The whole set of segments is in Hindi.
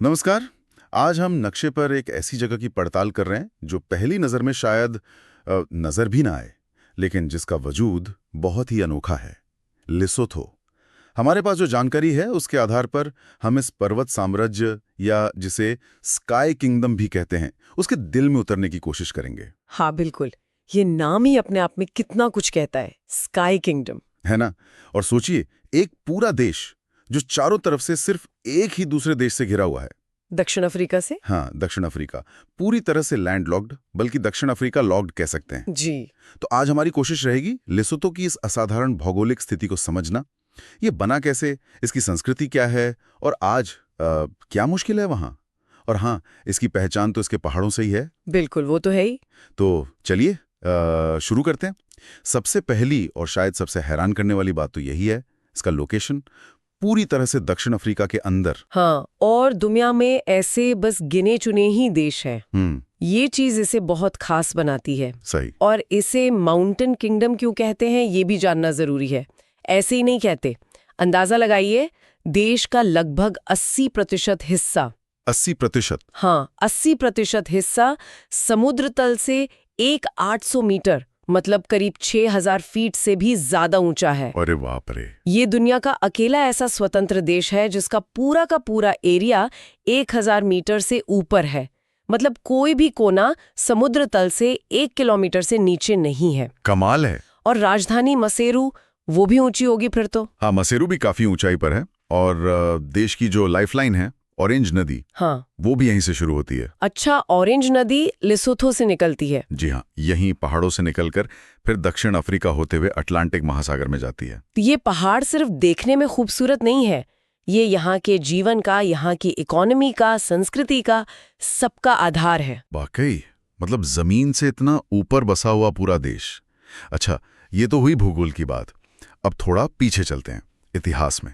नमस्कार। आज हम नक्शे पर एक ऐसी जगह की पड़ताल कर रहे हैं जो पहली नज़र में शायद नज़र भी ना आए, लेकिन जिसका वजूद बहुत ही अनोखा है। लिसोथो। हमारे पास जो जानकारी है उसके आधार पर हम इस पर्वत साम्राज्य या जिसे स्काई किंगडम भी कहते हैं उसके दिल में उतरने की कोशिश करेंगे। हाँ बिल्कुल। ये नाम ही अपने आप में कितना कुछ कहता है, स्काई किंगडम। है ना? और सोचिए, एक पूरा देश जो चारों तरफ से सिर्फ एक ही दूसरे देश से घिरा हुआ है। दक्षिण अफ्रीका से। हाँ, दक्षिण अफ्रीका पूरी तरह से लैंडलॉक्ड, बल्कि दक्षिण अफ्रीका लॉक्ड कह सकते हैं। जी। तो आज हमारी कोशिश रहेगी लेसोथो की इस असाधारण भौगोलिक स्थिति को समझना। ये बना कैसे, इसकी संस्कृति क्या है और आज क्या मुश्किल है वहाँ। और हाँ, इसकी पहचान तो इसके पहाड़ों से ही है। बिल्कुल, वो तो है ही। तो चलिए शुरू करते हैं। सबसे पहली और शायद सबसे हैरान करने वाली बात तो यही है, इसका लोकेशन पूरी तरह से दक्षिण अफ्रीका के अंदर। हाँ, और दुनिया में ऐसे बस गिने चुने ही देश हैं। ये चीज इसे बहुत खास बनाती है। सही। और इसे माउंटेन किंगडम क्यों कहते हैं ये भी जानना जरूरी है। ऐसे ही नहीं कहते। अंदाजा लगाइए, देश का लगभग 80% हिस्सा। 80%? हाँ, 80% हिस्सा समुद्र तल से 800 मीटर मतलब करीब 6000 फीट से भी ज्यादा ऊंचा है। अरे बाप रे। ये दुनिया का अकेला ऐसा स्वतंत्र देश है जिसका पूरा का पूरा एरिया 1000 मीटर से ऊपर है। मतलब कोई भी कोना समुद्र तल से 1 किलोमीटर से नीचे नहीं है। कमाल है। और राजधानी मसेरू, वो भी ऊंची होगी फिर तो। हाँ, मसेरू भी काफी ऊंचाई पर है। और देश की जो लाइफलाइन है, ऑरेंज नदी, हाँ, वो भी यहीं से शुरू होती है। अच्छा, ऑरेंज नदी लिसोथो से निकलती है। जी हाँ, यहीं पहाड़ों से निकलकर फिर दक्षिण अफ्रीका होते हुए अटलांटिक महासागर में जाती है। तो ये पहाड़ सिर्फ देखने में खूबसूरत नहीं है, ये यहाँ के जीवन का, यहाँ की इकोनॉमी का, संस्कृति का, सबका आधार है। वाकई, मतलब जमीन से इतना ऊपर बसा हुआ पूरा देश। अच्छा, ये तो हुई भूगोल की बात। अब थोड़ा पीछे चलते हैं, इतिहास में।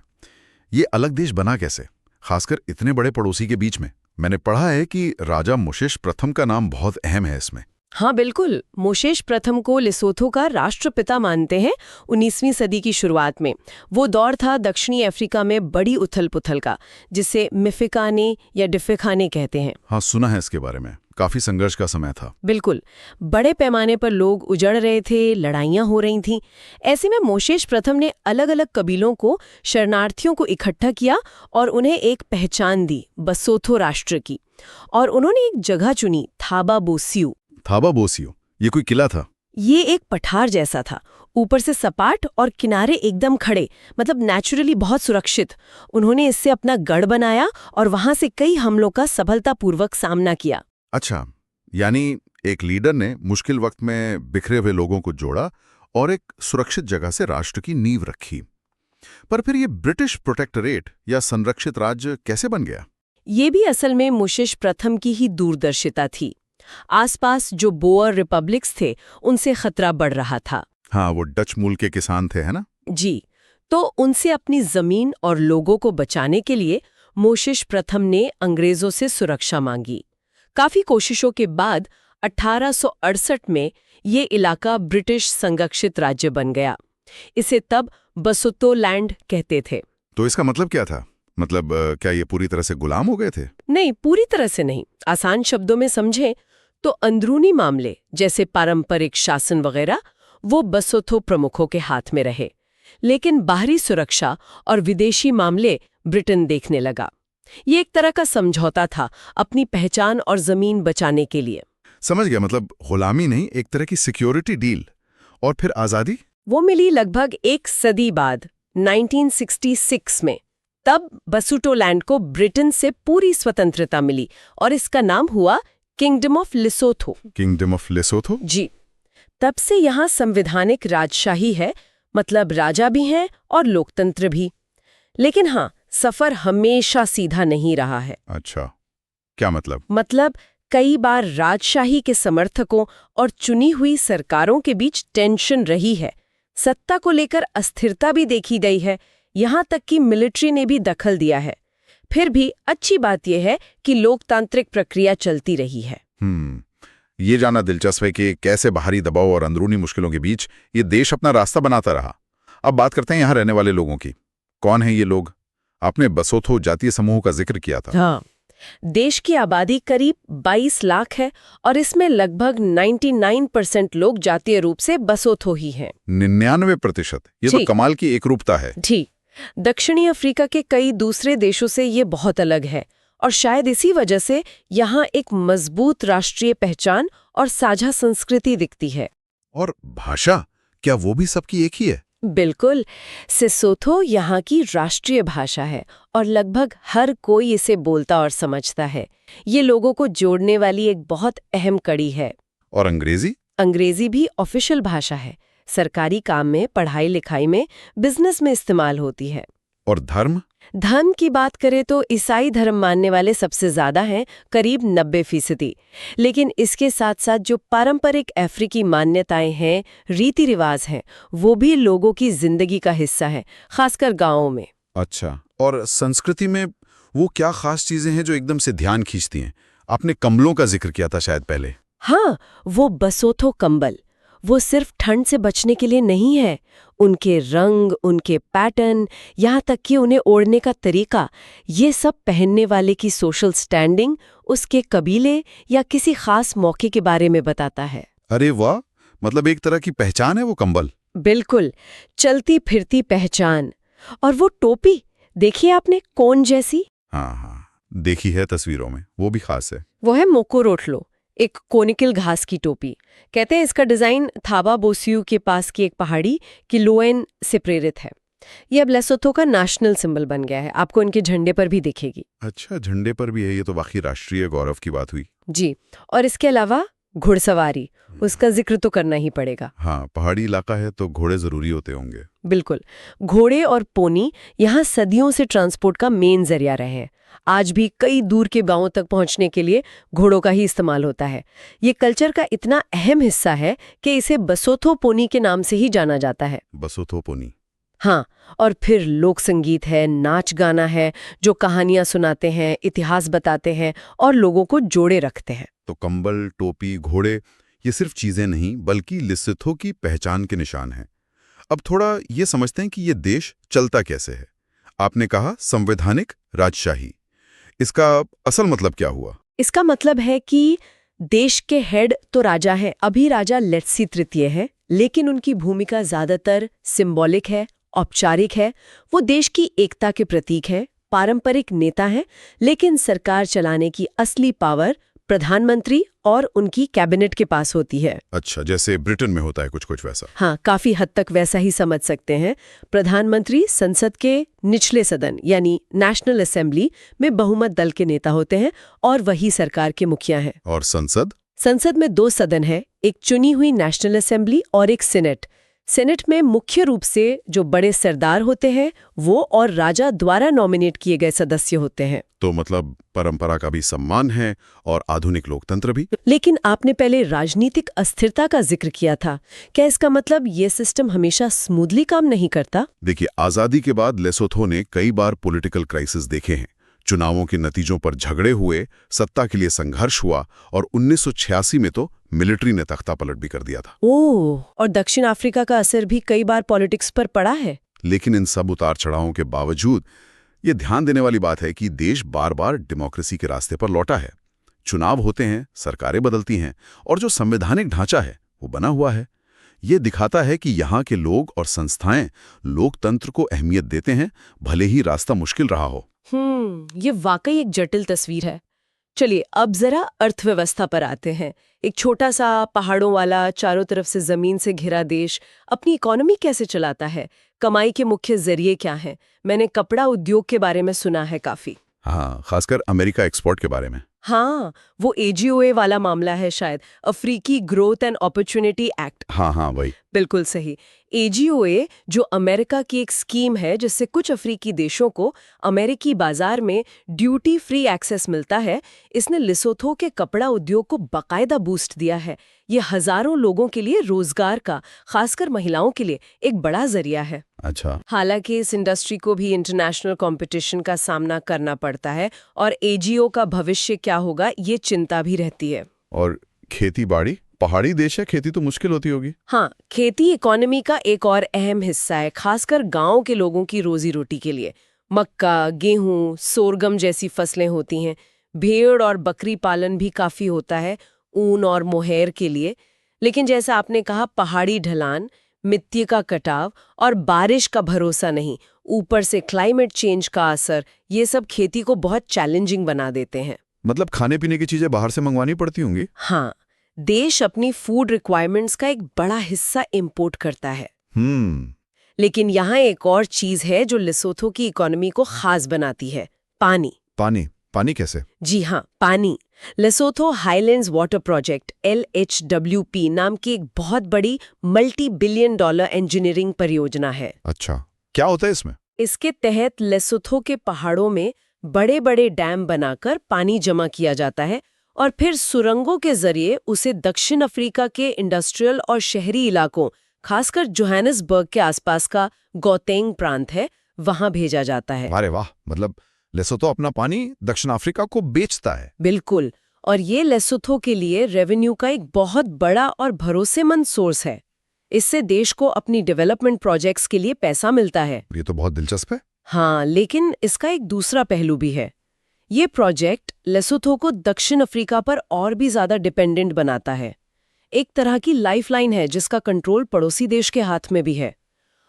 ये अलग देश बना कैसे, खासकर इतने बड़े पड़ोसी के बीच में? मैंने पढ़ा है कि राजा मोशेस प्रथम का नाम बहुत अहम है इसमें। हाँ बिल्कुल, मोशेस प्रथम को लिसोथो का राष्ट्रपिता मानते हैं 19वीं सदी की शुरुआत में। वो दौर था दक्षिणी अफ्रीका में बड़ी उथल पुथल का, जिसे मिफिकाने या डिफिकाने कहते हैं। हाँ, सुना है इसके बारे में। काफी संघर्ष का समय था। बिल्कुल, बड़े पैमाने पर लोग उजड़ रहे थे, लड़ाइयाँ हो रही थीं। ऐसे में मोशेस प्रथम ने अलग अलग कबीलों को, शरणार्थियों को इकट्ठा किया और उन्हें एक पहचान दी, बसोथो राष्ट्र की। और उन्होंने एक जगह चुनी, थाबा बोसियो। थाबा बोसियो, ये कोई किला था? ये एक पठार जैसा था, ऊपर से सपाट और किनारे एकदम खड़े, मतलब नेचुरली बहुत सुरक्षित। उन्होंने इससे अपना गढ़ बनाया और वहां से कई हमलों का सफलतापूर्वक सामना किया। अच्छा, यानी एक लीडर ने मुश्किल वक्त में बिखरे हुए लोगों को जोड़ा और एक सुरक्षित जगह से राष्ट्र की नींव रखी। पर फिर ये ब्रिटिश प्रोटेक्टोरेट या संरक्षित राज्य कैसे बन गया? ये भी असल में मोशेस प्रथम की ही दूरदर्शिता थी। आसपास जो बोअर रिपब्लिक्स थे, उनसे खतरा बढ़ रहा था। हाँ, वो डच मूल के किसान थे, है ना? जी, तो उनसे अपनी जमीन और लोगों को बचाने के लिए मोशेस प्रथम ने अंग्रेजों से सुरक्षा मांगी। काफी कोशिशों के बाद 1868 में ये इलाका ब्रिटिश संरक्षित राज्य बन गया। इसे तब बसोतो लैंड कहते थे। तो इसका मतलब क्या था? मतलब क्या ये पूरी तरह से गुलाम हो गए थे? नहीं, पूरी तरह से नहीं। आसान शब्दों में समझें तो अंदरूनी मामले जैसे पारंपरिक शासन वगैरह वो बसोथो प्रमुखों के हाथ में रहे, लेकिन बाहरी सुरक्षा और विदेशी मामले ब्रिटेन देखने लगा। ये एक तरह का समझौता था अपनी पहचान और जमीन बचाने के लिए। समझ गया, मतलब गुलामी नहीं, एक तरह की सिक्योरिटी डील। और फिर आजादी? वो मिली लगभग एक सदी बाद, 1966 में। तब बसोटोलैंड को ब्रिटेन से पूरी स्वतंत्रता मिली और इसका नाम हुआ kingdom of Lesotho. Kingdom of Lesotho? जी, तब से यहाँ संवैधानिक राजशाही है, मतलब राजा भी हैं और लोकतंत्र भी। लेकिन हाँ, सफर हमेशा सीधा नहीं रहा है। अच्छा, क्या मतलब? मतलब कई बार राजशाही के समर्थकों और चुनी हुई सरकारों के बीच टेंशन रही है। सत्ता को लेकर अस्थिरता भी देखी गई है, यहाँ तक कि मिलिट्री ने भी दखल दिया है। फिर भी अच्छी बात यह है कि लोकतांत्रिक प्रक्रिया चलती रही है। ये जानना दिलचस्प है कि कैसे बाहरी दबाव और अंदरूनी मुश्किलों के बीच ये देश अपना रास्ता बनाता रहा। अब बात करते हैं यहाँ रहने वाले लोगों की। कौन है ये लोग? आपने बसोथो जातीय समूह का जिक्र किया था। हाँ, देश की आबादी करीब 22 लाख है और इसमें लगभग 99% लोग जातीय रूप से बसोथो ही हैं। 99%? ये तो जी। कमाल की एकरूपता है। जी। दक्षिणी अफ्रीका के कई दूसरे देशों से ये बहुत अलग है और शायद इसी वजह से यहाँ एक मजबूत राष्ट्रीय पहचान और साझा संस्कृति दिखती है। और भाषा, क्या वो भी सबकी एक ही है? बिल्कुल। सेसोथो यहाँ की राष्ट्रीय भाषा है और लगभग हर कोई इसे बोलता और समझता है। ये लोगों को जोड़ने वाली एक बहुत अहम कड़ी है। और अंग्रेजी? अंग्रेजी भी ऑफिशियल भाषा है। सरकारी काम में, पढ़ाई लिखाई में, बिजनेस में इस्तेमाल होती है। और धर्म? धर्म की बात करें तो ईसाई धर्म मानने वाले सबसे ज्यादा हैं, करीब 90%। लेकिन इसके साथ साथ जो पारंपरिक अफ्रीकी मान्यताएं हैं, रीति रिवाज हैं, वो भी लोगों की जिंदगी का हिस्सा है, खासकर गांवों में। अच्छा, और संस्कृति में वो क्या खास चीजें हैं जो एकदम से ध्यान खींचती हैं? आपने कंबलों का जिक्र किया था शायद पहले। हाँ, वो बसोथो कंबल, वो सिर्फ ठंड से बचने के लिए नहीं है। उनके रंग, उनके पैटर्न, यहाँ तक कि उन्हें ओढ़ने का तरीका, ये सब पहनने वाले की सोशल स्टैंडिंग, उसके कबीले या किसी खास मौके के बारे में बताता है। अरे वाह, मतलब एक तरह की पहचान है वो कंबल। बिल्कुल, चलती फिरती पहचान। और वो टोपी देखिए आपने, कोन जैसी। हाँ हाँ, देखी है तस्वीरों में, वो भी खास है। वो है मोकोरोटलो, एक कोनिकल घास की टोपी। कहते हैं इसका डिजाइन थाबा बोसियू के पास की एक पहाड़ी किलोएन से प्रेरित है। ये अब लेसोथो का नेशनल सिंबल बन गया है, आपको इनके झंडे पर भी दिखेगी। अच्छा, झंडे पर भी है, ये तो वाकई राष्ट्रीय गौरव की बात हुई। जी। और इसके अलावा घुड़सवारी, उसका जिक्र तो करना ही पड़ेगा। हाँ, पहाड़ी इलाका है तो घोड़े जरूरी होते होंगे। बिल्कुल। घोड़े और पोनी यहाँ सदियों से ट्रांसपोर्ट का मेन जरिया रहे हैं। आज भी कई दूर के गांवों तक पहुंचने के लिए घोड़ों का ही इस्तेमाल होता है। ये कल्चर का इतना अहम हिस्सा है कि इसे बसोथो पोनी के नाम से ही जाना जाता है। बसोथो पोनी। हाँ, और फिर लोक संगीत है, नाच गाना है, जो कहानियां सुनाते हैं, इतिहास बताते हैं और लोगों को जोड़े रखते हैं। तो कंबल, टोपी, घोड़े, ये सिर्फ चीजें नहीं बल्कि लेसोथो की पहचान के निशान हैं। अब थोड़ा ये समझते हैं कि ये देश चलता कैसे है। आपने कहा संवैधानिक राजशाही, इसका असल मतलब क्या हुआ? इसका मतलब है कि देश के हेड तो राजा हैं, अभी राजा लेट्सी तृतीय है, लेकिन उनकी भूमिका ज्यादातर सिंबॉलिक है, औपचारिक है। वो देश की एकता के प्रतीक है, पारंपरिक नेता हैं, लेकिन सरकार चलाने की असली पावर प्रधानमंत्री और उनकी कैबिनेट के पास होती है। अच्छा, जैसे ब्रिटेन में होता है कुछ कुछ वैसा। हाँ, काफी हद तक वैसा ही समझ सकते हैं। प्रधानमंत्री संसद के निचले सदन यानी नेशनल असेंबली में बहुमत दल के नेता होते हैं और वही सरकार के मुखिया हैं। और संसद? संसद में 2 सदन है, एक चुनी हुई नेशनल असेंबली और एक सीनेट। सीनेट में मुख्य रूप से जो बड़े सरदार होते हैं वो और राजा द्वारा नॉमिनेट किए गए सदस्य होते हैं। तो मतलब परंपरा का भी सम्मान है और आधुनिक लोकतंत्र भी। लेकिन आपने पहले राजनीतिक अस्थिरता का जिक्र किया था, क्या इसका मतलब ये सिस्टम हमेशा स्मूथली काम नहीं करता? देखिए, आजादी के बाद लेसोथो ने कई बार पॉलिटिकल क्राइसिस देखे हैं। चुनावों के नतीजों पर झगड़े हुए, सत्ता के लिए संघर्ष हुआ और 1986 में तो मिलिट्री ने तख्ता पलट भी कर दिया था। ओह, और दक्षिण अफ्रीका का असर भी कई बार पॉलिटिक्स पर पड़ा है। लेकिन इन सब उतार चढ़ावों के बावजूद ये ध्यान देने वाली बात है कि देश बार बार डेमोक्रेसी के रास्ते पर लौटा है। चुनाव होते हैं, सरकारें बदलती हैं और जो संवैधानिक ढांचा है वो बना हुआ है। ये दिखाता है कि यहाँ के लोग और संस्थाएं लोकतंत्र को अहमियत देते हैं, भले ही रास्ता मुश्किल रहा हो। ये वाकई एक जटिल तस्वीर है। चलिए अब जरा अर्थव्यवस्था पर आते हैं। एक छोटा सा पहाड़ों वाला, चारों तरफ से जमीन से घिरा देश अपनी इकोनॉमी कैसे चलाता है? कमाई के मुख्य जरिए क्या हैं? मैंने कपड़ा उद्योग के बारे में सुना है काफी। हाँ, खासकर अमेरिका एक्सपोर्ट के बारे में। हाँ, वो AGOA वाला मामला है शायद, अफ्रीकी ग्रोथ एंड अपॉर्चुनिटी एक्ट। हाँ, वही। बिल्कुल सही। AGOA जो अमेरिका की एक स्कीम है जिससे कुछ अफ्रीकी देशों को अमेरिकी बाजार में ड्यूटी फ्री एक्सेस मिलता है, इसने लेसोथो के कपड़ा उद्योग को बाकायदा बूस्ट दिया है। ये हजारों लोगों के लिए रोजगार का, खासकर महिलाओं के लिए एक बड़ा जरिया है। अच्छा। हालांकि इस इंडस्ट्री को भी इंटरनेशनल कंपटीशन का सामना करना पड़ता है और AGO का भविष्य क्या होगा ये चिंता भी रहती है। और खेती बाड़ी? पहाड़ी देश है, खेती तो मुश्किल होती होगी। हाँ, खेती इकोनॉमी का एक और अहम हिस्सा है, खासकर गांव के लोगों की रोजी रोटी के लिए। मक्का, गेहूं, सोरगम जैसी फसलें होती हैं। भेड़ और बकरी पालन भी काफी होता है ऊन और मोहेर के लिए। लेकिन जैसा आपने कहा, पहाड़ी ढलान, मिट्टी का कटाव और बारिश का भरोसा नहीं, ऊपर से क्लाइमेट चेंज का असर, ये सब खेती को बहुत चैलेंजिंग बना देते हैं। मतलब खाने पीने की चीजें बाहर से मंगवानी पड़ती होंगी। हाँ, देश अपनी फूड रिक्वायरमेंट्स का एक बड़ा हिस्सा इंपोर्ट करता है। लेकिन यहाँ एक और चीज है जो लेसोथो की इकोनॉमी को खास बनाती है, पानी। पानी कैसे? जी हाँ, पानी। Lesotho highlands water project LHWP नाम की एक बहुत बड़ी $multi-billion इंजीनियरिंग परियोजना है। अच्छा, क्या होता है इसमें? इसके तहत लेसोथो के पहाड़ों में बड़े बड़े डैम बनाकर पानी जमा किया जाता है और फिर सुरंगों के जरिए उसे दक्षिण अफ्रीका के इंडस्ट्रियल और शहरी इलाकों, खासकर जोहानिसबर्ग के आसपास का गौतेंग प्रांत है, वहां भेजा जाता है। अरे वाह, मतलब लेसोथो अपना पानी दक्षिण अफ्रीका को बेचता है। बिल्कुल, और ये लेसोथो के लिए रेवेन्यू का एक बहुत बड़ा और भरोसेमंद सोर्स है। इससे देश को अपनी डेवलपमेंट प्रोजेक्ट्स के लिए पैसा मिलता है। ये तो बहुत दिलचस्प है। हाँ, लेकिन इसका एक दूसरा पहलू भी है। ये प्रोजेक्ट लेसोथो को दक्षिण अफ्रीका पर और भी ज्यादा डिपेंडेंट बनाता है। एक तरह की लाइफलाइन है जिसका कंट्रोल पड़ोसी देश के हाथ में भी है।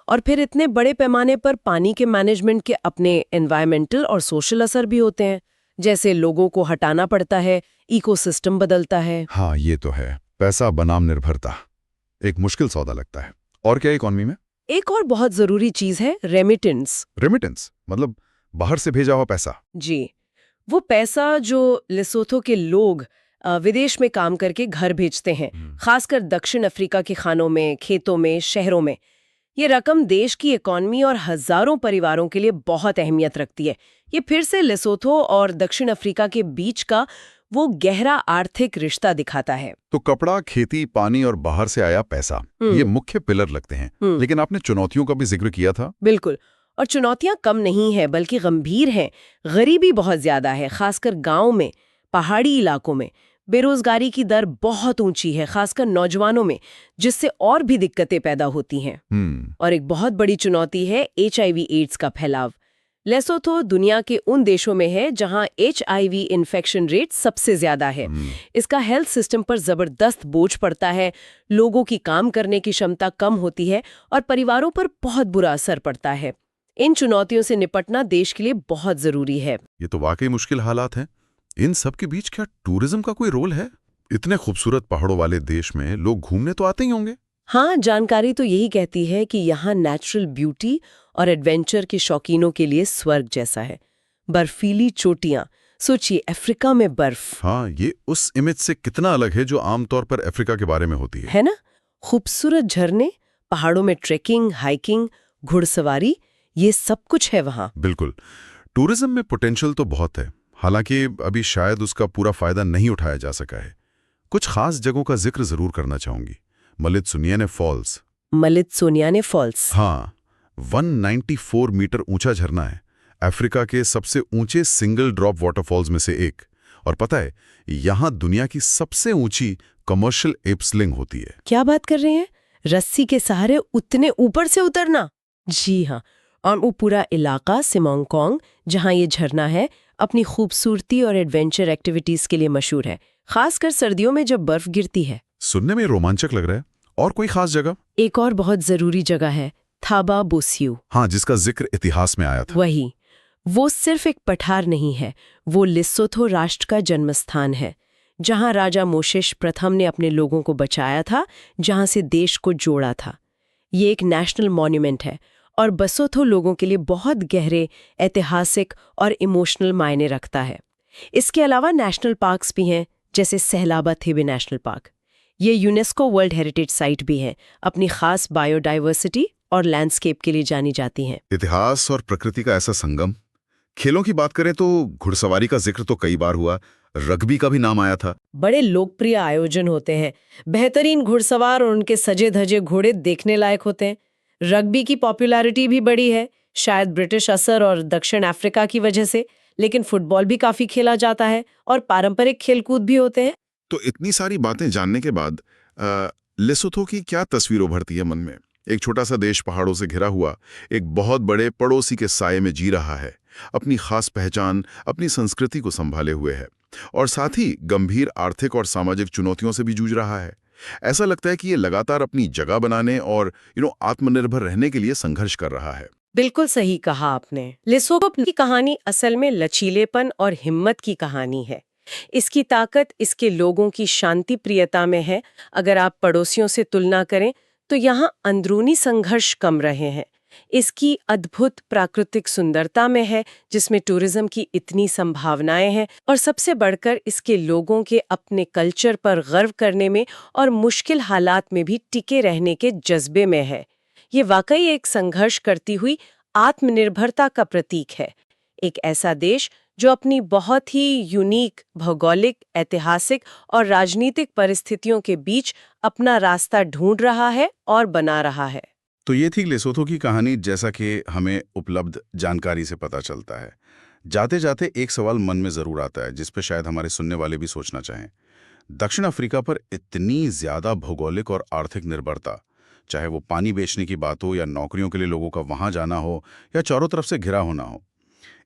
और फिर इतने बड़े पैमाने पर पानी के मैनेजमेंट के अपने एनवायरमेंटल और सोशल असर भी होते हैं, जैसे लोगों को हटाना पड़ता है, इकोसिस्टम बदलता है। हाँ, ये तो है। पैसा बनाम निर्भरता, एक मुश्किल सौदा लगता है। और क्या इकोनॉमी में? एक और बहुत जरूरी चीज है रेमिटेंस। रेमिटेंस मतलब बाहर से भेजा हुआ पैसा। जी, वो पैसा जो लेसोथो के लोग विदेश में काम करके घर भेजते हैं, खासकर दक्षिण अफ्रीका के खानों में, खेतों में, शहरों में। ये रकम देश की इकॉनमी और हजारों परिवारों के लिए बहुत अहमियत रखती है। ये फिर से लेसोथो और दक्षिण अफ्रीका के बीच का वो गहरा आर्थिक रिश्ता दिखाता है। तो कपड़ा, खेती, पानी और बाहर से आया पैसा, ये मुख्य पिलर लगते हैं। लेकिन आपने चुनौतियों का भी जिक्र किया था। बिल्कुल, और चुनौतियां कम नहीं है बल्कि गंभीर हैं। गरीबी बहुत ज्यादा है, खासकर गांव में, पहाड़ी इलाकों में। बेरोजगारी की दर बहुत ऊंची है, खासकर नौजवानों में, जिससे और भी दिक्कतें पैदा होती हैं। और एक बहुत बड़ी चुनौती है HIV एड्स का फैलाव। लेसोथो दुनिया के उन देशों में है जहां HIV इन्फेक्शन रेट सबसे ज्यादा है। इसका हेल्थ सिस्टम पर जबरदस्त बोझ पड़ता है, लोगों की काम करने की क्षमता कम होती है और परिवारों पर बहुत बुरा असर पड़ता है। इन चुनौतियों से निपटना देश के लिए बहुत जरूरी है। ये तो वाकई मुश्किल हालात हैं। इन सब के बीच क्या टूरिज्म का कोई रोल है? इतने खूबसूरत पहाड़ों वाले देश में लोग घूमने तो आते ही होंगे। हाँ, जानकारी तो यही कहती है कि यहाँ नेचुरल ब्यूटी और एडवेंचर के शौकीनों के लिए स्वर्ग जैसा है। बर्फीली चोटियां, सोचिए अफ्रीका में बर्फ। हाँ, ये उस इमेज से कितना अलग है जो आमतौर पर अफ्रीका के बारे में होती है ना? खूबसूरत झरने, पहाड़ों में ट्रेकिंग, हाइकिंग, घुड़सवारी, ये सब कुछ है वहाँ। बिल्कुल, टूरिज्म में पोटेंशियल तो बहुत है, हालांकि अभी शायद उसका पूरा फायदा नहीं उठाया जा सका है। कुछ खास जगहों का जिक्र जरूर करना चाहूंगी। मलित्सुनियाने फॉल्स। मलित्सुनियाने फॉल्स, हाँ, 194 मीटर ऊंचा झरना है, अफ्रीका के सबसे ऊंचे सिंगल ड्रॉप वाटरफॉल्स में से एक। और पता है, यहां दुनिया की सबसे ऊंची कमर्शियल एप्सलिंग होती है। क्या बात कर रहे हैं? रस्सी के सहारे उतने ऊपर से उतरना? जी हाँ, और वो पूरा इलाका सिमोंगकोंग, जहां ये झरना है, अपनी खूबसूरती और एडवेंचर एक्टिविटीज के लिए मशहूर है, खासकर सर्दियों में जब बर्फ गिरती है। सुनने में रोमांचक लग रहा है। और कोई खास जगह? एक और बहुत जरूरी जगह है, थाबा बोसियू। हाँ, जिसका जिक्र इतिहास में आया था। वही, वो सिर्फ एक पठार नहीं है, वो लेसोथो राष्ट्र का जन्मस्थान है, जहां राजा मोशेस प्रथम ने अपने लोगों को बचाया था, जहां से देश को जोड़ा था। ये एक नेशनल मॉन्यूमेंट है और बसोथो लोगों के लिए बहुत गहरे ऐतिहासिक और इमोशनल मायने रखता है। इसके अलावा नेशनल पार्क्स भी हैं, जैसे सहलाबा थेबे नेशनल पार्क। ये यूनेस्को वर्ल्ड हेरिटेज साइट भी है, अपनी खास बायोडाइवर्सिटी और लैंडस्केप के लिए जानी जाती हैं। इतिहास और प्रकृति का ऐसा संगम। खेलों की बात करें तो घुड़सवारी का जिक्र तो कई बार हुआ, रग्बी का भी नाम आया था। बड़े लोकप्रिय आयोजन होते हैं, बेहतरीन घुड़सवार और उनके सजे धजे घोड़े देखने लायक होते हैं। रग्बी की पॉपुलैरिटी भी बढ़ी है, शायद ब्रिटिश असर और दक्षिण अफ्रीका की वजह से, लेकिन फुटबॉल भी काफी खेला जाता है और पारंपरिक खेलकूद भी होते हैं। तो इतनी सारी बातें जानने के बाद लेसोथो की क्या तस्वीर उभरती है मन में? एक छोटा सा देश पहाड़ों से घिरा हुआ, एक बहुत बड़े पड़ोसी के साये में जी रहा है। अपनी खास पहचान, अपनी संस्कृति को संभाले हुए है और साथ ही गंभीर आर्थिक और सामाजिक चुनौतियों से भी जूझ रहा है। ऐसा लगता है कि ये लगातार अपनी जगह बनाने और आत्मनिर्भर रहने के लिए संघर्ष कर रहा है। बिल्कुल सही कहा आपने। लेसोथो की कहानी असल में लचीलेपन और हिम्मत की कहानी है। इसकी ताकत इसके लोगों की शांति प्रियता में है। अगर आप पड़ोसियों से तुलना करें तो यहाँ अंदरूनी संघर्ष कम रहे हैं। इसकी अद्भुत प्राकृतिक सुंदरता में है, जिसमें टूरिज्म की इतनी संभावनाएं हैं, और सबसे बढ़कर इसके लोगों के अपने कल्चर पर गर्व करने में और मुश्किल हालात में भी टिके रहने के जज्बे में है। ये वाकई एक संघर्ष करती हुई आत्मनिर्भरता का प्रतीक है। एक ऐसा देश जो अपनी बहुत ही यूनिक भौगोलिक, ऐतिहासिक और राजनीतिक परिस्थितियों के बीच अपना रास्ता ढूंढ रहा है और बना रहा है। तो ये थी लेसोथो की कहानी, जैसा कि हमें उपलब्ध जानकारी से पता चलता है। जाते जाते एक सवाल मन में जरूर आता है, जिस पे शायद हमारे सुनने वाले भी सोचना चाहें। दक्षिण अफ्रीका पर इतनी ज्यादा भौगोलिक और आर्थिक निर्भरता, चाहे वो पानी बेचने की बात हो या नौकरियों के लिए लोगों का वहां जाना हो या चारों तरफ से घिरा होना हो,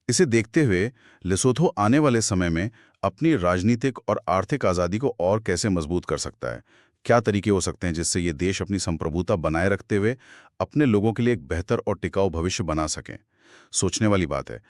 इसे देखते हुए लेसोथो आने वाले समय में अपनी राजनीतिक और आर्थिक आज़ादी को और कैसे मजबूत कर सकता है? क्या तरीके हो सकते हैं जिससे ये देश अपनी संप्रभुता बनाए रखते हुए अपने लोगों के लिए एक बेहतर और टिकाऊ भविष्य बना सकें? सोचने वाली बात है।